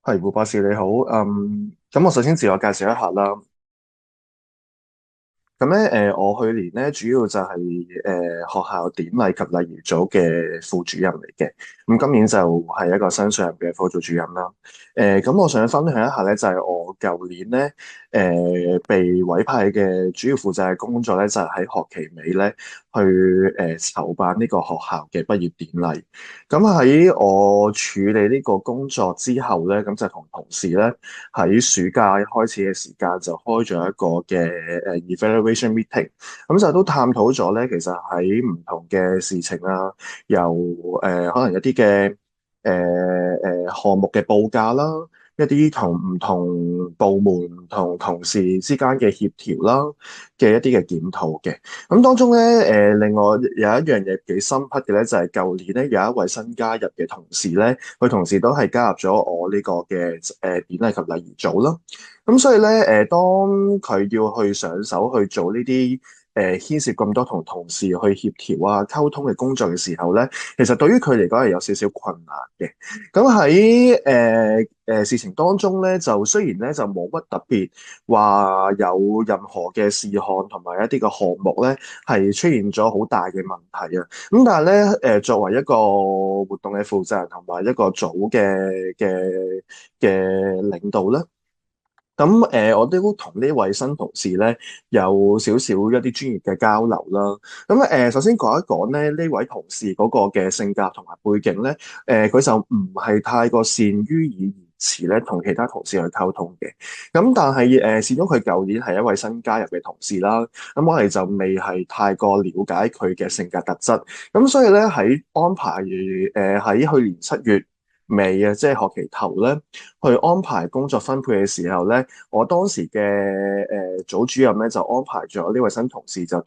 係胡博士你好，咁我首先自我介紹一下啦。咁咧，我去年咧主要就係學校典禮及禮儀組嘅副主任嚟嘅。咁今年就係一個新上任嘅副組主任啦。咁我想分享一下咧，就係我舊年咧被委派嘅主要負責嘅工作咧，就係喺學期尾咧去籌辦呢個學校嘅畢業典禮。咁喺我處理呢個工作之後咧，咁就同同事咧，喺暑假開始嘅時間就開咗一個嘅evaluation meeting，咁就都探討咗咧，其實喺唔同嘅事情啦，由可能一啲嘅項目嘅報價啦，一啲同唔同部門、唔同同事之間嘅協調啦嘅一啲嘅檢討嘅。咁當中咧，另外有一樣嘢幾深刻嘅咧，就係舊年咧有一位新加入嘅同事咧，佢同時都係加入咗我呢個嘅典禮及禮儀組啦。咁所以咧，當佢要去上手去做呢啲牽涉咁多同同事去協調啊、溝通嘅工作嘅時候咧，其實對於佢嚟講係有少少困難嘅。咁喺事情當中咧，就雖然咧就冇乜特別話有任何嘅事項同埋一啲嘅項目咧係出現咗好大嘅問題啊。咁但係咧作為一個活動嘅負責人同埋一個組嘅領導咧。咁我都同呢位新同事咧有少少一啲專業嘅交流啦。咁首先講一講咧呢位同事嗰個嘅性格同埋背景咧，佢就唔係太過善於以言辭咧同其他同事去溝通嘅。咁但係始終佢舊年係一位新加入嘅同事啦，咁我哋就未係太過了解佢嘅性格特質。咁所以咧喺安排喺去年7月尾啊，即係學期頭咧，去安排工作分配嘅時候咧，我當時嘅組主任咧就安排咗呢位新同事就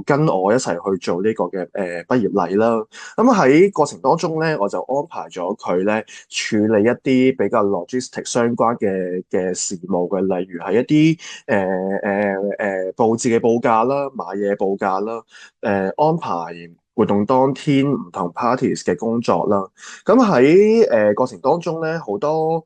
跟我一齊去做呢個嘅畢業禮啦。咁喺過程當中咧，我就安排咗佢咧處理一啲比較 logistic 相關嘅事務嘅，例如係一啲佈置嘅報價啦、買嘢報價啦、安排活動當天唔同 parties 嘅工作啦。咁喺過程當中咧，好多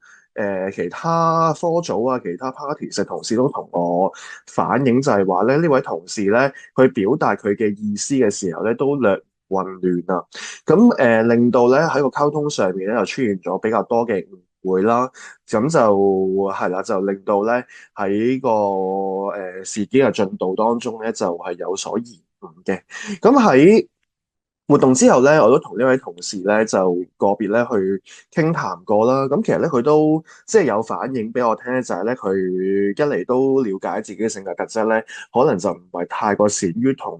其他科組啊、其他 party 嘅同事都同我反映，就係話咧呢位同事咧，佢表達佢嘅意思嘅時候咧，都略混亂啊。咁令到咧喺個溝通上面咧，又出現咗比較多嘅誤會啦。咁就係啦，就令到咧喺個事件嘅進度當中咧，就係有所延誤嘅。咁喺活動之後咧，我都同呢位同事咧就個別咧去傾談過啦。咁其實咧佢都即係有反映俾我聽咧，就係咧佢一嚟都了解自己嘅性格特質咧，可能就唔係太過善於同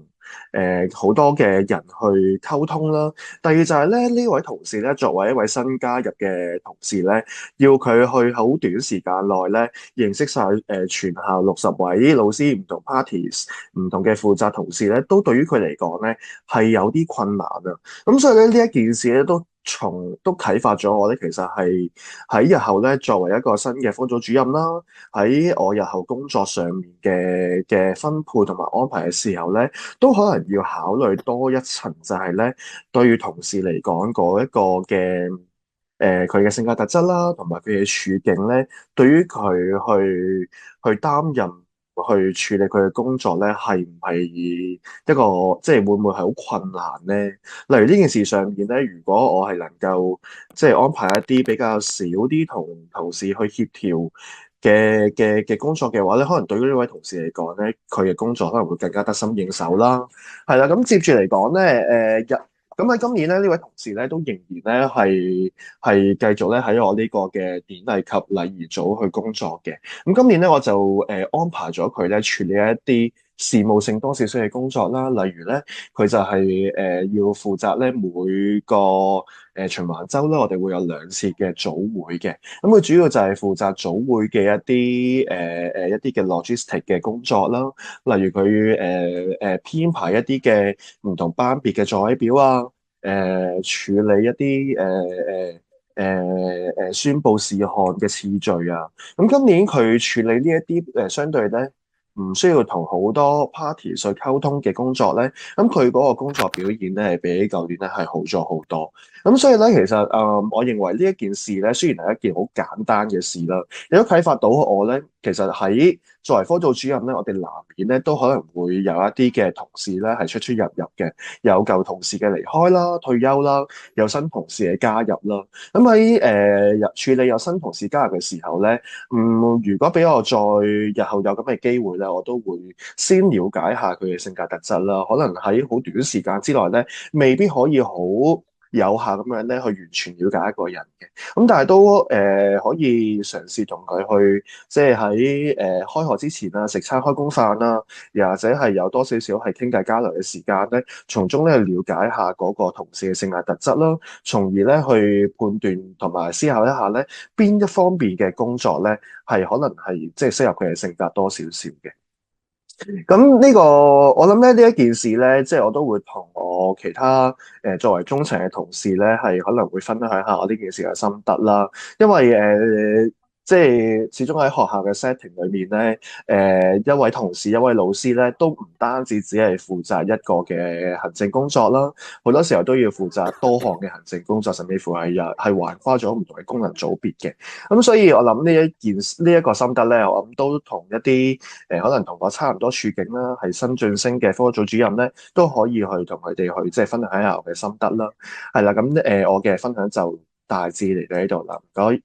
好多嘅人去溝通啦。第二就係咧呢位同事咧作為一位新加入嘅同事咧，要佢去好短時間內咧認識晒全校60位老師唔同 parties 唔同嘅負責同事咧，都對於佢嚟講咧，係有啲困難啊，咁所以咧呢一件事咧都啟發咗我咧，其實係喺日後咧作為一個新嘅科組主任啦，喺我日後工作上面嘅分配同埋安排嘅時候咧，都可能要考慮多一層，就係咧對於同事嚟講嗰一個嘅佢嘅性格特質啦，同埋佢嘅處境咧，對於佢去擔任，去處理佢嘅工作咧，係唔係一個即係會唔會係好困難咧？例如呢件事上面咧，如果我係能夠即係安排一啲比較少啲同同事去協調嘅工作嘅話咧，可能對於呢位同事嚟講咧，佢嘅工作可能會更加得心應手啦。係啦，咁接住嚟講咧，咁喺今年咧，呢位同事咧都仍然咧係繼續咧喺我呢個嘅典禮及禮儀組去工作嘅。咁今年咧，我就安排咗佢咧處理一啲事務性多少少嘅工作啦，例如咧，佢就係要負責咧每個循環週咧，我哋會有2次嘅組會嘅。咁佢主要就係負責組會嘅一啲嘅 logistic 嘅工作啦，例如佢編排一啲嘅唔同班別嘅座位表啊，處理一啲宣佈事項嘅次序啊。咁今年佢處理呢一啲相對咧唔需要同好多 party 去溝通嘅工作咧，咁佢嗰個工作表現咧係比舊年咧係好咗好多。咁所以咧，其實我認為呢一件事咧，雖然係一件好簡單嘅事啦，亦都啟發到我咧，其實喺作為科組主任咧，我哋難免咧都可能會有一啲嘅同事咧係出出入入嘅，有舊同事嘅離開啦、退休啦，有新同事嘅加入啦。咁喺處理有新同事加入嘅時候咧，如果俾我再日後有咁嘅機會咧，我都會先了解下佢嘅性格特質啦。可能喺好短時間之內咧，未必可以好有效咁樣咧，去完全了解一個人嘅。咁但係都可以嘗試同佢去，即係喺開學之前啊，食餐開工飯啦，又或者係有多少少係傾偈交流嘅時間咧，從中咧了解下嗰個同事嘅性格特質啦，從而咧去判斷同埋思考一下咧，邊一方面嘅工作咧係可能係即係適合佢嘅性格多少少嘅。咁呢個我諗咧呢一件事咧，即係我都會同我其他作為中層嘅同事咧，係可能會分享下我呢件事嘅心得啦。因為即係始終喺學校嘅 setting 裏面咧，一位同事、一位老師咧，都唔單止只係負責一個嘅行政工作啦，好多時候都要負責多項嘅行政工作，甚至乎係橫跨咗唔同嘅功能組別嘅。咁所以我諗呢一個心得咧，我諗都同一啲可能同我差唔多處境啦，係新晉升嘅科組主任咧，都可以去同佢哋去即係分享一下我嘅心得啦。係啦，咁我嘅分享就大致嚟到呢度啦，唔該。